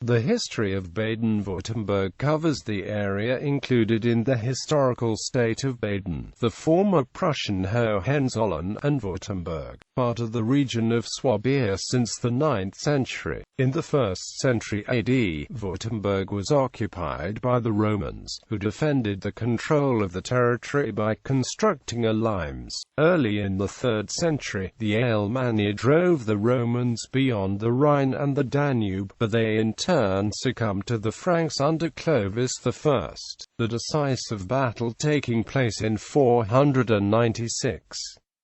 The history of Baden-Württemberg covers the area included in the historical state of Baden, the former Prussian Hohenzollern and Württemberg, part of the region of Swabia since the 9th century. In the 1st century AD, Württemberg was occupied by the Romans, who defended the control of the territory by constructing a limes. Early in the 3rd century, the Alemanni drove the Romans beyond the Rhine and the Danube, but they in turn succumbed to the Franks under Clovis I, the decisive battle taking place in 496.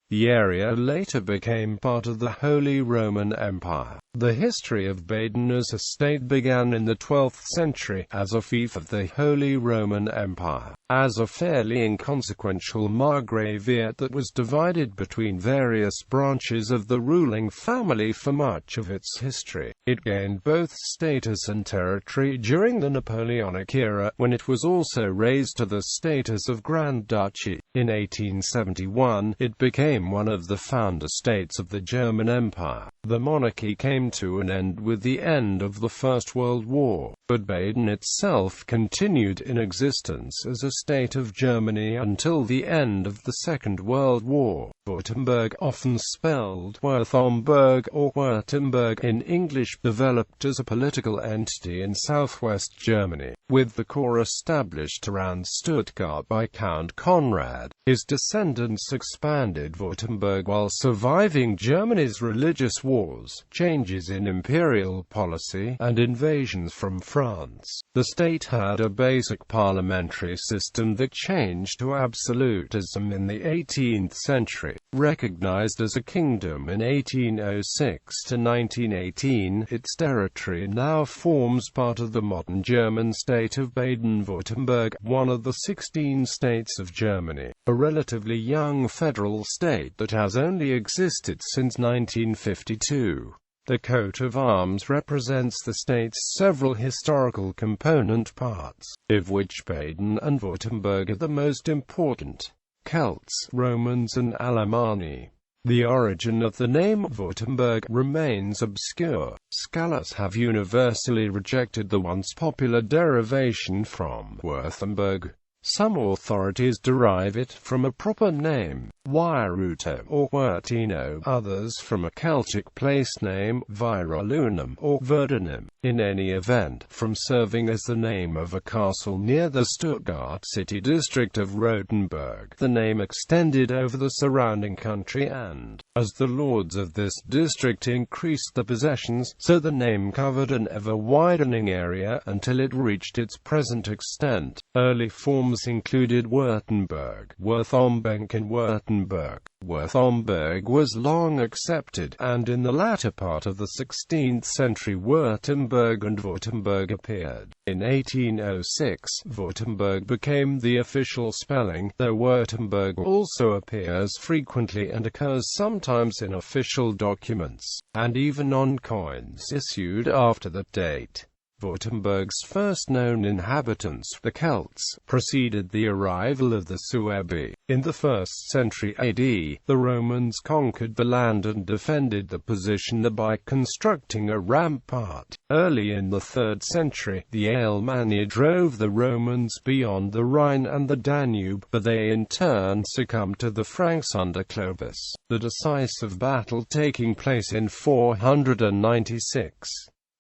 The area later became part of the Holy Roman Empire. The history of Baden as a state began in the 12th century, as a fief of the Holy Roman Empire, as a fairly inconsequential margraviate that was divided between various branches of the ruling family for much of its history. It gained both status and territory during the Napoleonic era, when it was also raised to the status of Grand Duchy. In 1871, it became one of the founder states of the German Empire. The monarchy came to an end with the end of the First World War, but Baden itself continued in existence as a state of Germany until the end of the Second World War. Württemberg, often spelled Württemberg or Württemberg in English, developed as a political entity in southwest Germany, with the core established around Stuttgart by Count Conrad. His descendants expanded Württemberg while surviving Germany's religious wars, changes in imperial policy, and invasions from France. The state had a basic parliamentary system that changed to absolutism in the 18th century. Recognized as a kingdom in 1806 to 1918, its territory now forms part of the modern German state of Baden-Württemberg, one of the 16 states of Germany, a relatively young federal state that has only existed since 1952. The coat of arms represents the state's several historical component parts, of which Baden and Württemberg are the most important: Celts, Romans and Alemanni. The origin of the name Württemberg remains obscure. Scholars have universally rejected the once popular derivation from Württemberg. Some authorities derive it from a proper name, Wairuto or Wertino, others from a Celtic place name, Viralunum or Verdenum. In any event, from serving as the name of a castle near the Stuttgart city district of Rotenburg, the name extended over the surrounding country, and, as the lords of this district increased the possessions, so the name covered an ever-widening area until it reached its present extent. Early forms included Württemberg, Württemberg and Württemberg. Württemberg was long accepted, and in the latter part of the 16th century Württemberg and Württemberg appeared. In 1806, Württemberg became the official spelling, though Württemberg also appears frequently and occurs sometimes in official documents, and even on coins issued after that date. Württemberg's first known inhabitants, the Celts, preceded the arrival of the Swabia. In the 1st century AD, the Romans conquered the land and defended the position by constructing a rampart. Early in the 3rd century, the Alemanni drove the Romans beyond the Rhine and the Danube, but they in turn succumbed to the Franks under Clovis, the decisive battle taking place in 496.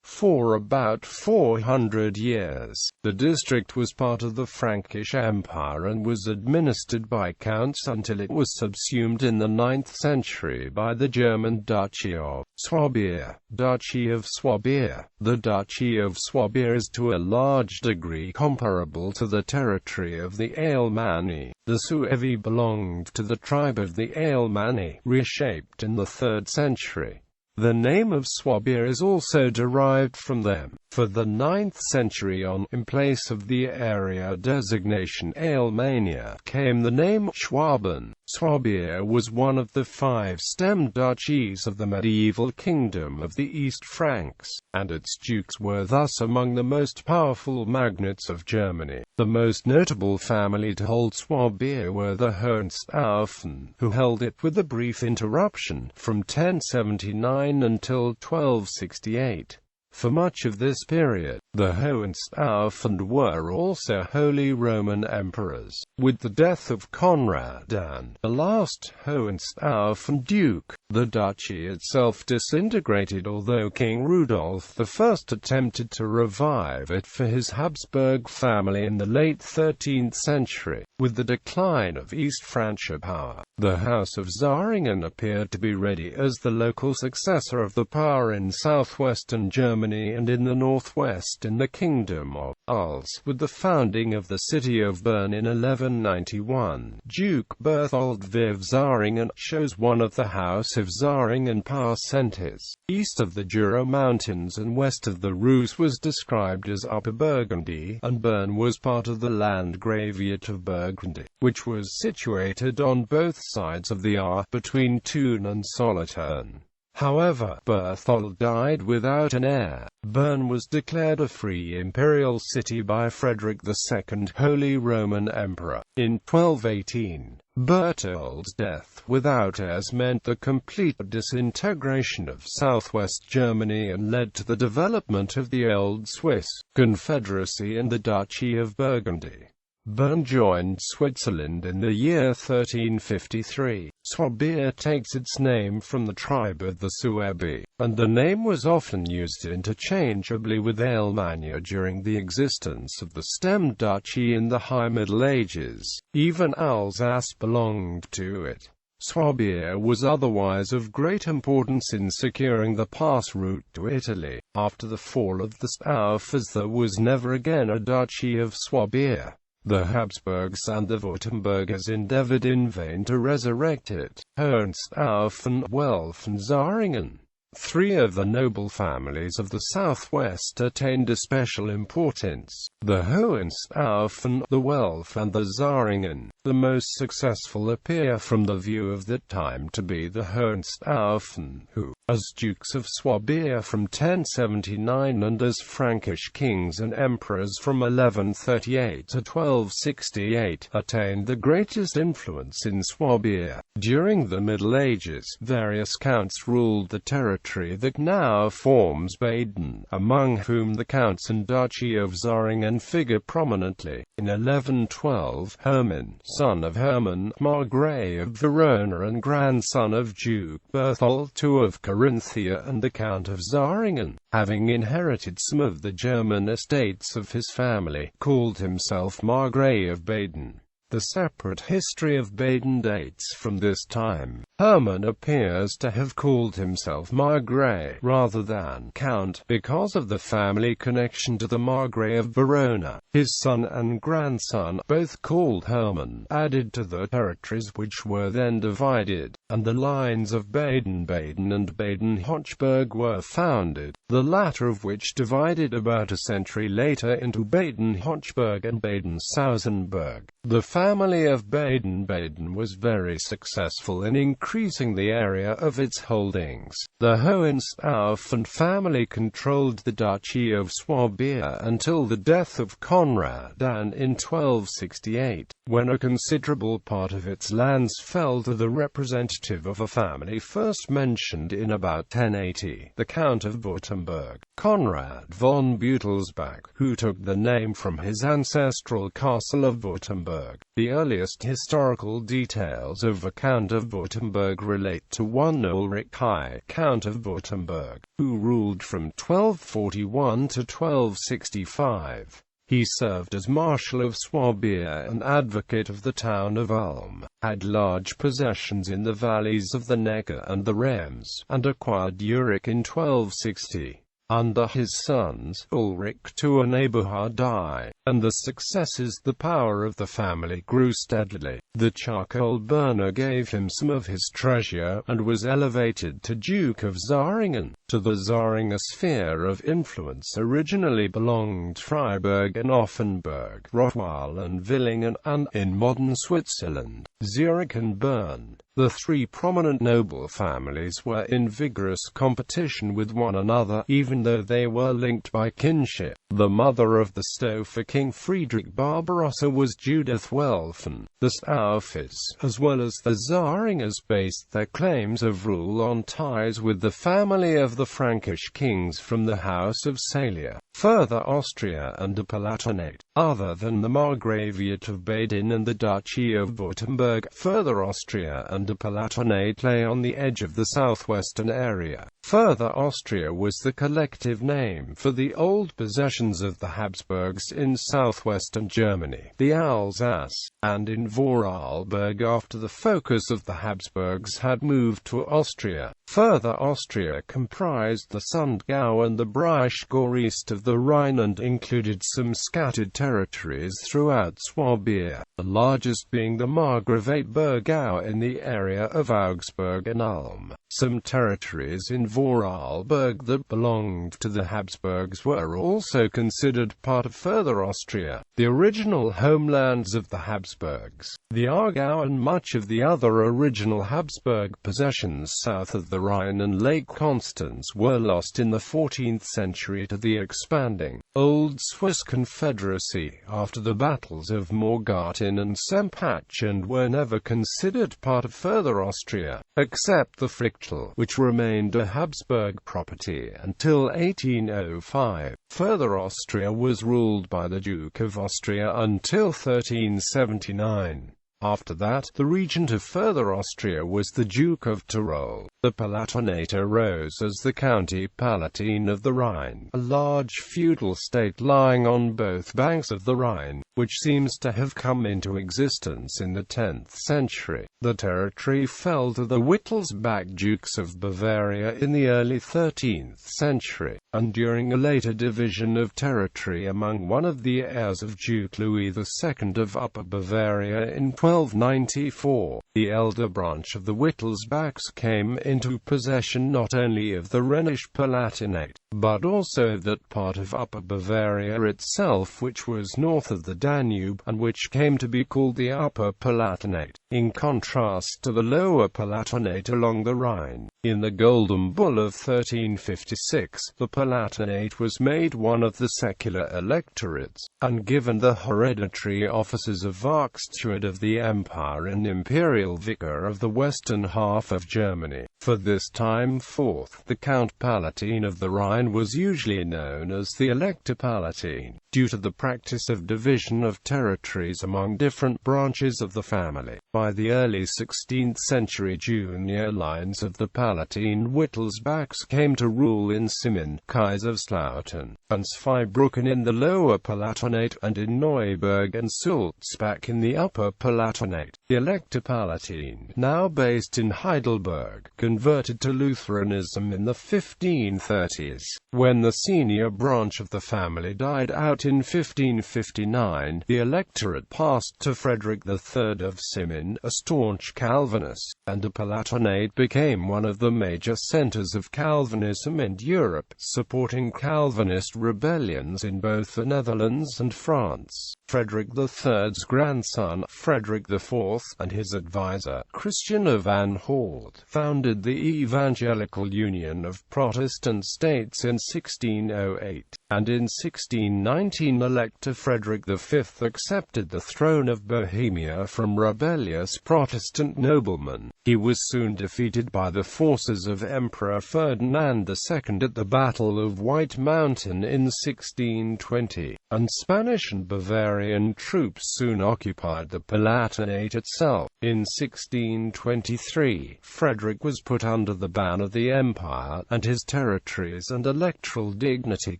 For about 400 years, the district was part of the Frankish Empire and was administered by counts until it was subsumed in the 9th century by the German Duchy of Swabia. Duchy of Swabia. The Duchy of Swabia is to a large degree comparable to the territory of the Alemanni. The Suevi belonged to the tribe of the Alemanni, reshaped in the 3rd century. The name of Swabia is also derived from them. For the 9th century on, in place of the area designation Alemannia, came the name Schwaben. Swabia was one of the 5 stem duchies of the medieval kingdom of the East Franks, and its dukes were thus among the most powerful magnates of Germany. The most notable family to hold Swabia were the Hohenzollern, who held it with a brief interruption from 1079 until 1268. For much of this period, the Hohenstaufen were also Holy Roman Emperors. With the death of Conrad and the last Hohenstaufen Duke, the duchy itself disintegrated, although King Rudolf I attempted to revive it for his Habsburg family in the late 13th century. With the decline of East Francia power, the House of Zähringen appeared to be ready as the local successor of the power in southwestern Germany and in the northwest in the Kingdom of Ulz. With the founding of the city of Bern in 1191, Duke Berthold of Zähringen chose one of the House of Zähringen power centers. East of the Jura Mountains and west of the Reuss was described as Upper Burgundy, and Bern was part of the Landgraviate of Burgundy, which was situated on both sides of the Ahr, between Thun and Solothurn. However, Berthold died without an heir. Bern was declared a free imperial city by Frederick II, Holy Roman Emperor, in 1218. Berthold's death without heirs meant the complete disintegration of southwest Germany and led to the development of the Old Swiss Confederacy and the Duchy of Burgundy. Bern joined Switzerland in the year 1353. Swabia takes its name from the tribe of the Suabi, and the name was often used interchangeably with Alemanni during the existence of the stem duchy in the High Middle Ages. Even Alsace belonged to it. Swabia was otherwise of great importance in securing the pass route to Italy. After the fall of the Stauffers, there was never again a duchy of Swabia. The Habsburgs and the Württembergers endeavored in vain to resurrect it. Hohenstaufen, Welf and Zähringen, three of the noble families of the southwest, attained a special importance. The Hohenstaufen, the Welf and the Zähringen, the most successful, appear from the view of that time to be the Hohenstaufen, who, as Dukes of Swabia from 1079 and as Frankish kings and emperors from 1138 to 1268, attained the greatest influence in Swabia. During the Middle Ages, various counts ruled the territory that now forms Baden, among whom the counts and duchy of Zähringen figure prominently. In 1112, Hermann, son of Hermann, Margrave of Verona and grandson of Duke Berthold II of Carinthia and the Count of Zähringen, having inherited some of the German estates of his family, called himself Margrave of Baden. The separate history of Baden dates from this time. Hermann appears to have called himself Margrave rather than Count, because of the family connection to the Margrave of Verona. His son and grandson, both called Hermann, added to the territories which were then divided, and the lines of Baden-Baden and Baden-Hochberg were founded, the latter of which divided about a century later into Baden-Hochberg and Baden-Sausenberg. The family of Baden-Baden was very successful in increasing the area of its holdings. The Hohenstaufen family controlled the Duchy of Swabia until the death of Conrad in 1268, when a considerable part of its lands fell to the representative of a family first mentioned in about 1080, the Count of Württemberg, Conrad von Beutelsbach, who took the name from his ancestral castle of Württemberg. The earliest historical details of the Count of Württemberg relate to one Ulrich I, Count of Württemberg, who ruled from 1241 to 1265. He served as Marshal of Swabia and advocate of the town of Ulm, had large possessions in the valleys of the Neckar and the Rems, and acquired Urich in 1260. Under his sons, Ulrich II and Eberhard I, and the successors, the power of the family grew steadily. The charcoal burner gave him some of his treasure, and was elevated to Duke of Zähringen. To the Zähringer sphere of influence originally belonged Freiburg and Offenburg, Rottweil and Villingen, and, in modern Switzerland, Zurich and Bern. The three prominent noble families were in vigorous competition with one another, even though they were linked by kinship. The mother of the Stoffer King Friedrich Barbarossa was Judith Welfen. The Staufers, as well as the Zaringas, based their claims of rule on ties with the family of the Frankish kings from the House of Salia, Further Austria and the Palatinate. Other than the Margraviate of Baden and the Duchy of Württemberg, Further Austria and the Palatinate lay on the edge of the southwestern area. Further Austria was the collective name for the old possessions of the Habsburgs in southwestern Germany, the Alsace, and in Vorarlberg after the focus of the Habsburgs had moved to Austria. Further Austria comprised the Sundgau and the Breisgau east of the Rhine and included some scattered territories throughout Swabia, the largest being the Margravate Burgau in the area of Augsburg and Ulm. Some territories in Vorarlberg that belonged to the Habsburgs were also considered part of Further Austria, the original homelands of the Habsburgs. The Aargau and much of the other original Habsburg possessions south of the Rhine and Lake Constance were lost in the 14th century to the expanding Old Swiss Confederacy after the battles of Morgarten and Sempach, and were never considered part of Further Austria, except the Frichtel, which remained a Habsburg property until 1805. Further Austria was ruled by the Duke of Austria until 1379. After that, the regent of Further Austria was the Duke of Tyrol. The Palatinate arose as the County Palatine of the Rhine, a large feudal state lying on both banks of the Rhine, which seems to have come into existence in the 10th century. The territory fell to the Wittelsbach Dukes of Bavaria in the early 13th century, and during a later division of territory among one of the heirs of Duke Louis II of Upper Bavaria in 1294, the elder branch of the Wittelsbachs came into possession not only of the Rhenish Palatinate, but also that part of Upper Bavaria itself which was north of the Danube, and which came to be called the Upper Palatinate, in contrast to the Lower Palatinate along the Rhine. In the Golden Bull of 1356, the Palatinate was made one of the secular electorates, and given the hereditary offices of Vachsteward of the Empire and Imperial Vicar of the western half of Germany. For this time forth, the Count Palatine of the Rhine was usually known as the Elector Palatine, due to the practice of division of territories among different branches of the family. By the early 16th century, junior lines of the Palatine Wittelsbachs came to rule in Simmen, Kaiserslautern, and Zweibrücken in the Lower Palatinate, and in Neuburg and Sulzbach in the Upper Palatinate. The Elector Palatine, now based in Heidelberg, converted to Lutheranism in the 1530s. When the senior branch of the family died out in 1559, the electorate passed to Frederick III of Simmen, a staunch Calvinist, and the Palatinate became one of the major centers of Calvinism in Europe, supporting Calvinist rebellions in both the Netherlands and France. Frederick III's grandson, Frederick IV, and his advisor, Christian of Anhalt, founded the Evangelical Union of Protestant States in 1608, and in 1619 Elector Frederick V accepted the throne of Bohemia from rebellious Protestant noblemen. He was soon defeated by the forces of Emperor Ferdinand II at the Battle of White Mountain in 1620, and Spanish and Bavarian troops soon occupied the Palatinate itself. In 1623, Frederick was put under the ban of the Empire, and his territories and electoral dignity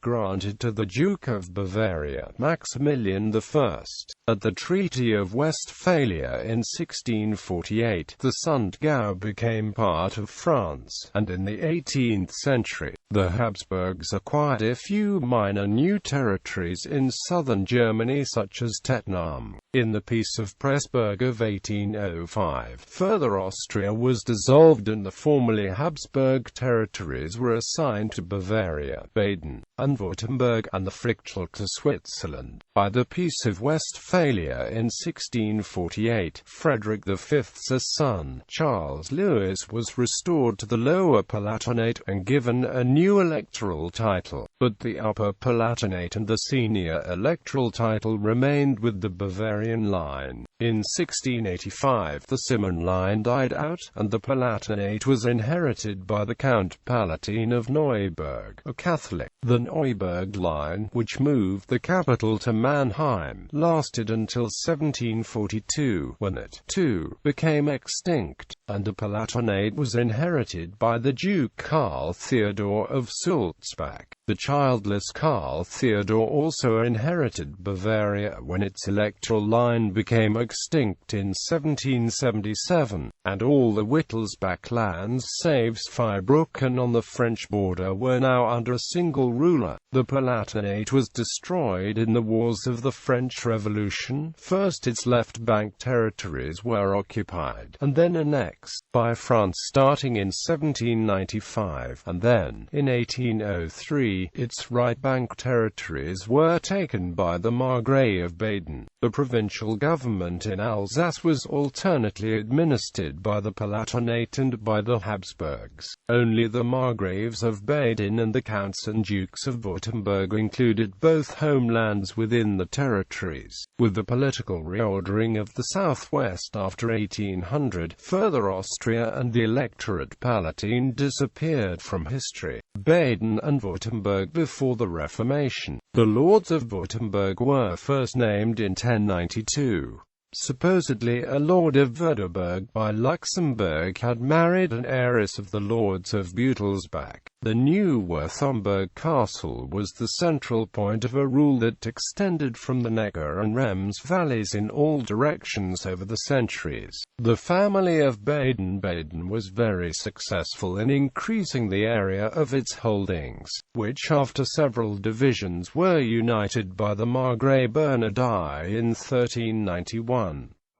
granted to the Duke of Bavaria, Maximilian I. At the Treaty of Westphalia in 1648, the Sundgau became part of France, and in the 18th century, the Habsburgs acquired a few minor new territories in southern Germany such as Tettnang. In the Peace of Pressburg of 1805, Further Austria was dissolved and the formerly Habsburg territories were assigned to Bavaria, Baden and Württemberg, and the Frichtel to Switzerland. By the Peace of Westphalia in 1648, Frederick V's son, Charles Louis, was restored to the Lower Palatinate and given a new electoral title, but the Upper Palatinate and the senior electoral title remained with the Bavarian line. In 1685 the Simon line died out, and the Palatinate was inherited by the Count Palatine of Neuburg, a Catholic. The Neuburg line, which moved the capital to Mannheim, lasted until 1742, when it, too, became extinct, and the Palatinate was inherited by the Duke Karl Theodor of Sulzbach. The childless Karl Theodor also inherited Bavaria when its electoral line became extinct in 1777, and all the Wittelsbach lands save Zweibrücken on the French border were now under a single ruler. The Palatinate was destroyed in the wars of the French Revolution. First its left bank territories were occupied, and then annexed, by France starting in 1795, and then, in 1803, its right bank territories were taken by the Margrave of Baden. The provincial government in Alsace was alternately administered by the Palatinate and by the Habsburgs. Only the Margraves of Baden and the Counts and Dukes of Württemberg included both homelands within the territories. With the political reordering of the southwest after 1800, further Austria and the Electorate Palatine disappeared from history. Baden and Vordenberg before the Reformation. The Lords of Battenberg were first named in 1092. Supposedly a Lord of Württemberg by Luxembourg had married an heiress of the Lords of Beutelsbach. The new Württemberg castle was the central point of a rule that extended from the Neckar and Rems valleys in all directions over the centuries. The family of Baden-Baden was very successful in increasing the area of its holdings, which after several divisions were united by the Margrave Bernard I in 1391.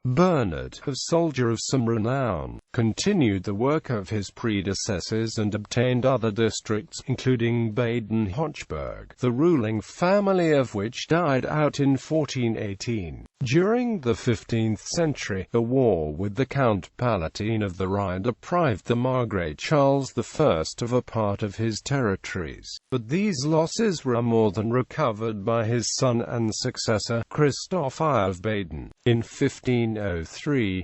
Bernard, a soldier of some renown, continued the work of his predecessors and obtained other districts, including Baden-Hochburg, the ruling family of which died out in 1418. During the 15th century, a war with the Count Palatine of the Rhine deprived the Margrave Charles I of a part of his territories, but these losses were more than recovered by his son and successor, Christoph I of Baden. In 1503,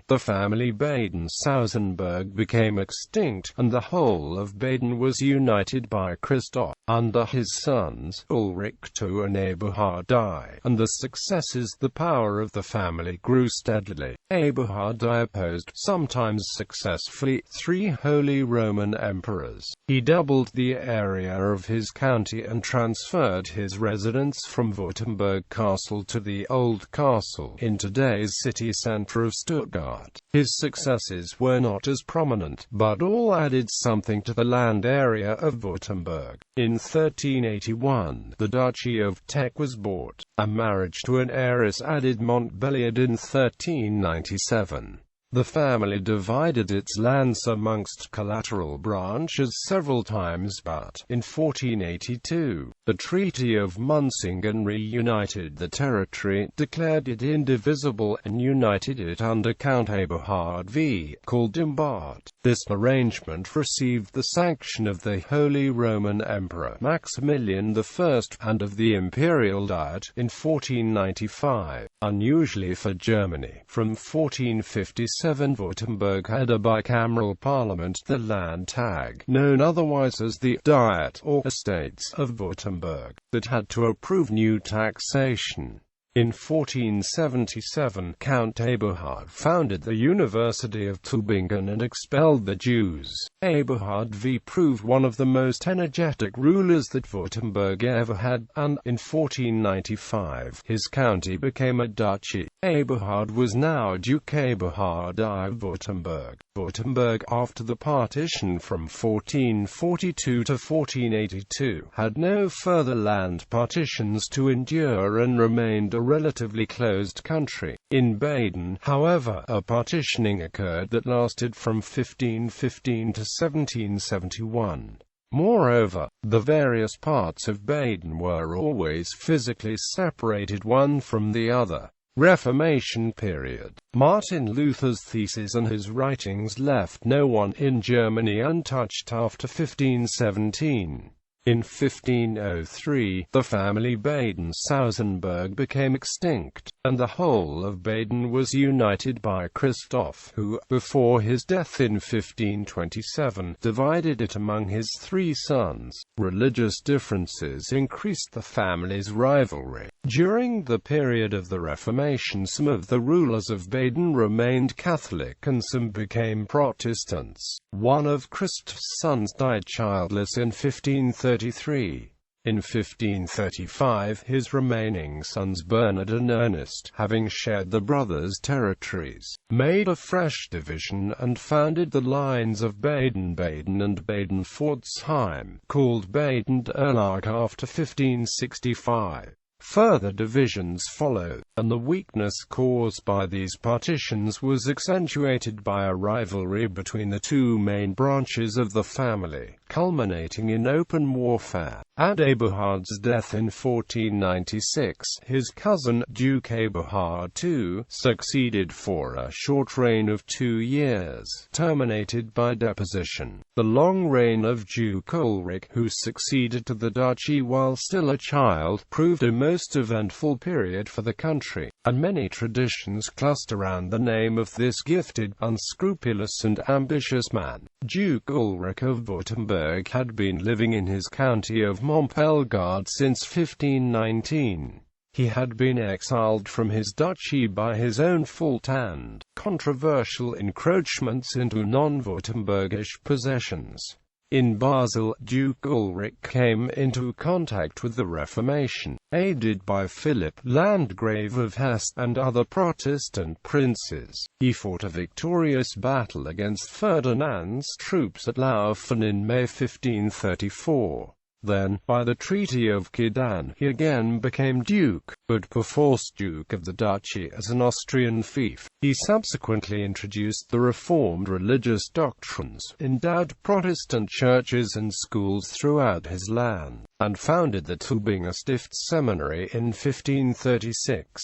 the family Baden-Sausenberg became extinct, and the whole of Baden was united by Christoph. Under his sons, Ulrich II and Eberhard I, and the successors, the power of the family grew steadily. Eberhard I opposed, sometimes successfully, 3 Holy Roman Emperors. He doubled the area of his county and transferred his residence from Württemberg Castle to the Old Castle, in today's city centre of Stuttgart. His successes were not as prominent, but all added something to the land area of Württemberg. In 1381, the Duchy of Teck was bought. A marriage to an heiress added Montbelliard in 1397. The family divided its lands amongst collateral branches several times, but, in 1482, the Treaty of Munsingen reunited the territory, declared it indivisible, and united it under Count Eberhard V, called Imbart. This arrangement received the sanction of the Holy Roman Emperor Maximilian I and of the Imperial Diet in 1495. Unusually for Germany, from 1457 Württemberg had a bicameral parliament, the Landtag, known otherwise as the Diet or Estates of Württemberg, that had to approve new taxation. In 1477, Count Eberhard founded the University of Tübingen and expelled the Jews. Eberhard V proved one of the most energetic rulers that Württemberg ever had, and, in 1495, his county became a duchy. Eberhard was now Duke Eberhard I of Württemberg. Württemberg, after the partition from 1442 to 1482, had no further land partitions to endure and remained a relatively closed country. In Baden, however, a partitioning occurred that lasted from 1515 to 1771. Moreover, the various parts of Baden were always physically separated one from the other. Reformation period. Martin Luther's theses and his writings left no one in Germany untouched after 1517. In 1503, the family Baden-Württemberg became extinct, and the whole of Baden was united by Christoph, who, before his death in 1527, divided it among his 3 sons. Religious differences increased the family's rivalry. During the period of the Reformation, some of the rulers of Baden remained Catholic and some became Protestants. One of Christoph's sons died childless in 1533. In 1535, his remaining sons Bernard and Ernest, having shared the brothers' territories, made a fresh division and founded the lines of Baden-Baden and Baden-Pforzheim, called Baden-Durlach after 1565. Further divisions followed, and the weakness caused by these partitions was accentuated by a rivalry between the 2 main branches of the family, culminating in open warfare. At Eberhard's death in 1496, his cousin, Duke Eberhard II, succeeded for a short reign of 2 years, terminated by deposition. The long reign of Duke Ulrich, who succeeded to the duchy while still a child, proved a most eventful period for the country, and many traditions cluster around the name of this gifted, unscrupulous and ambitious man. Duke Ulrich of Württemberg had been living in his county of Montpellier since 1519. He had been exiled from his duchy by his own fault and controversial encroachments into non-Württembergish possessions. In Basel, Duke Ulrich came into contact with the Reformation, aided by Philip, Landgrave of Hesse, and other Protestant princes. He fought a victorious battle against Ferdinand's troops at Laufen in May 1534. Then, by the Treaty of Kiddan, he again became duke, but perforce duke of the duchy as an Austrian fief. He subsequently introduced the reformed religious doctrines, endowed Protestant churches and schools throughout his land, and founded the Tübinger Stiftsseminary in 1536.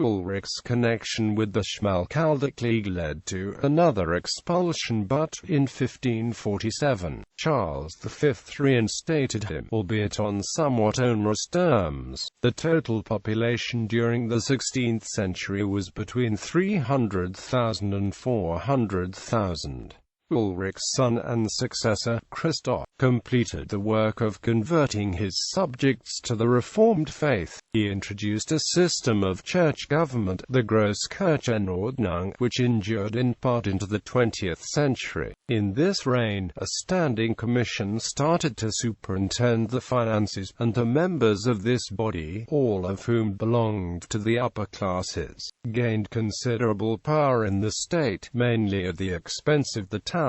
Ulrich's connection with the Schmalkaldic led to another expulsion, but in 1547, Charles V reinstated him, albeit on somewhat onerous terms. The total population during the 16th century was between 300,000 and 400,000. Ulrich's son and successor, Christoph, completed the work of converting his subjects to the Reformed faith. He introduced a system of church government, the Großkirchenordnung, which endured in part into the 20th century. In this reign, a standing commission started to superintend the finances, and the members of this body, all of whom belonged to the upper classes, gained considerable power in the state, mainly at the expense of the towns.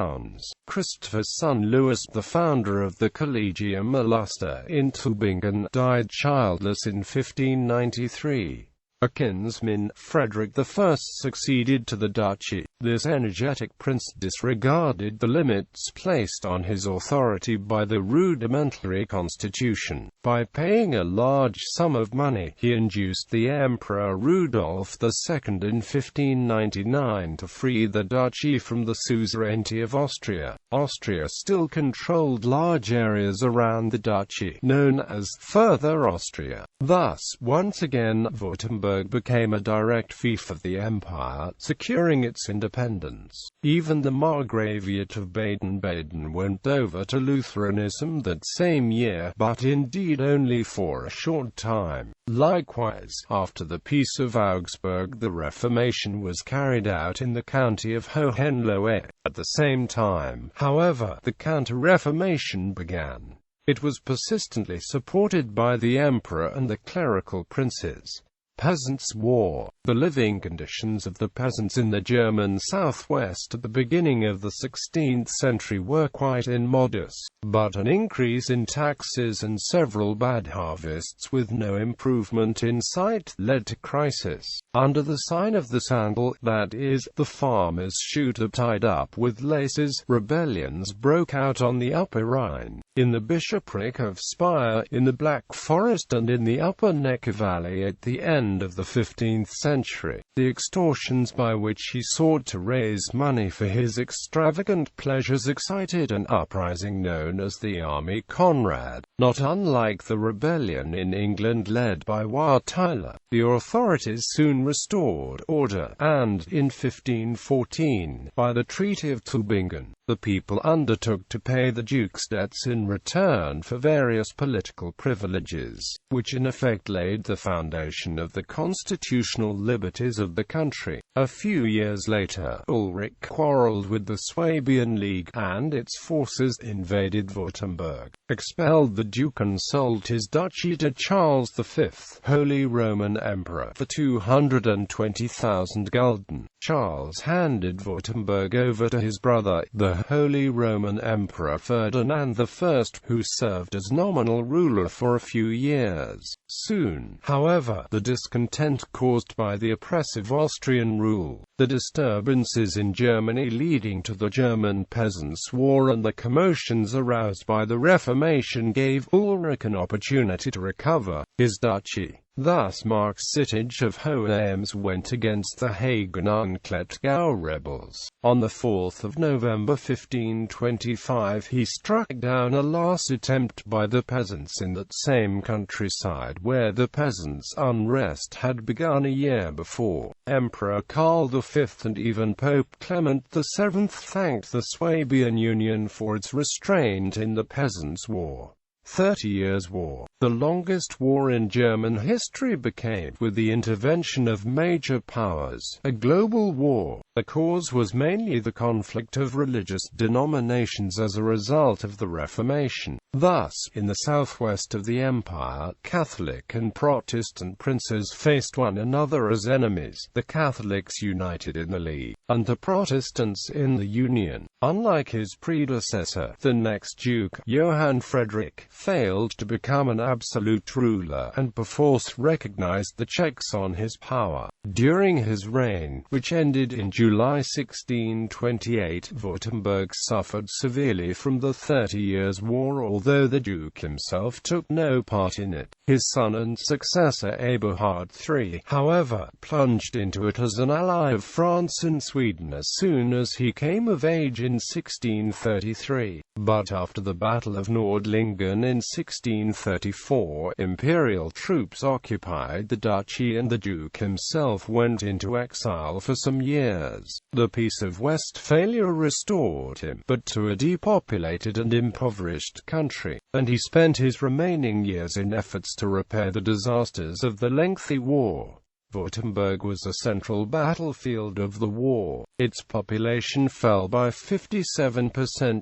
Christopher's son Louis, the founder of the Collegium Illustre in Tübingen, died childless in 1593. A kinsman, Frederick I, succeeded to the duchy. This energetic prince disregarded the limits placed on his authority by the rudimentary constitution. By paying a large sum of money, he induced the Emperor Rudolf II in 1599 to free the duchy from the suzerainty of Austria. Austria still controlled large areas around the duchy, known as Further Austria. Thus, once again, Württemberg became a direct fief of the empire, securing its independence. Even the Margraviate of Baden-Baden went over to Lutheranism that same year, but indeed only for a short time. Likewise, after the Peace of Augsburg, the Reformation was carried out in the county of Hohenlohe. At the same time, however, the Counter-Reformation began. It was persistently supported by the emperor and the clerical princes. Peasants' War. The living conditions of the peasants in the German southwest at the beginning of the 16th century were quite immodest, but an increase in taxes and several bad harvests with no improvement in sight led to crisis. Under the sign of the sandal, that is, the farmer's shoot tied up with laces, rebellions broke out on the Upper Rhine. in the bishopric of Speyer, in the Black Forest and in the Upper Neckar Valley at the end of the 15th century. The extortions by which he sought to raise money for his extravagant pleasures excited an uprising known as the Army Conrad. Not unlike the rebellion in England led by Wartyler, the authorities soon restored order, and, in 1514, by the Treaty of Tübingen, the people undertook to pay the Duke's debts in return for various political privileges, which in effect laid the foundation of the constitutional liberties of the country. A few years later, Ulrich quarreled with the Swabian League, and its forces invaded Württemberg, expelled the Duke and sold his duchy to Charles V, Holy Roman Emperor, for 220,000 gulden. Charles handed Württemberg over to his brother, the Holy Roman Emperor Ferdinand I, who served as nominal ruler for a few years. Soon, however, the discontent caused by the oppressive Austrian rule, the disturbances in Germany leading to the German Peasants' War and the commotions aroused by the Reformation gave Ulrich an opportunity to recover his duchy. Thus Mark's siege of Hohenems went against the Hagen Unkletgau rebels. On 4 November 1525 he struck down a last attempt by the peasants in that same countryside where the peasants' unrest had begun a year before. Emperor Karl V and even Pope Clement VII thanked the Swabian Union for its restraint in the Peasants' War. 30 Years' War, the longest war in German history, became, with the intervention of major powers, a global war. The cause was mainly the conflict of religious denominations as a result of the Reformation. Thus, in the southwest of the empire, Catholic and Protestant princes faced one another as enemies, the Catholics united in the League, and the Protestants in the Union. Unlike his predecessor, the next Duke, Johann Frederick, failed to become an absolute ruler, and perforce recognized the checks on his power. During his reign, which ended in July 1628, Württemberg suffered severely from the 30 Years' War, although the Duke himself took no part in it. His son and successor Eberhard III, however, plunged into it as an ally of France and Sweden as soon as he came of age in 1633. But after the Battle of Nordlingen in 1634, imperial troops occupied the duchy and the Duke himself went into exile for some years. The Peace of Westphalia restored him, but to a depopulated and impoverished country, and he spent his remaining years in efforts to repair the disasters of the lengthy war. Württemberg was a central battlefield of the war. Its population fell by 57%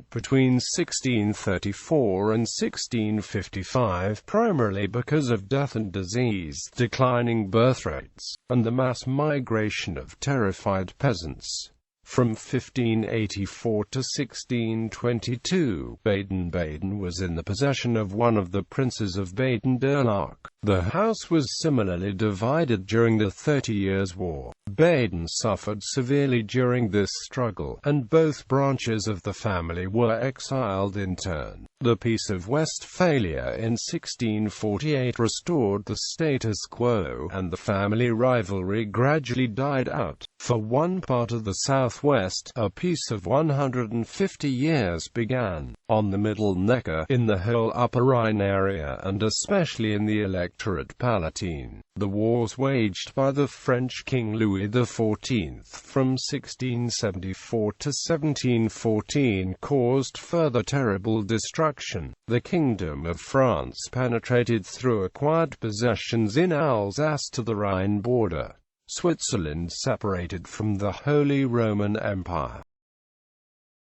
between 1634 and 1655, primarily because of death and disease, declining birth rates, and the mass migration of terrified peasants. From 1584 to 1622, Baden-Baden was in the possession of one of the princes of Baden-Württemberg. The house was similarly divided during the 30 Years' War. Baden suffered severely during this struggle, and both branches of the family were exiled in turn. The Peace of Westphalia in 1648 restored the status quo, and the family rivalry gradually died out. For one part of the southwest, a peace of 150 years began. On the Middle Neckar, in the whole Upper Rhine area and especially in the Electorate Palatine, the wars waged by the French King Louis XIV from 1674 to 1714 caused further terrible destruction. The Kingdom of France penetrated through acquired possessions in Alsace to the Rhine border. Switzerland separated from the Holy Roman Empire.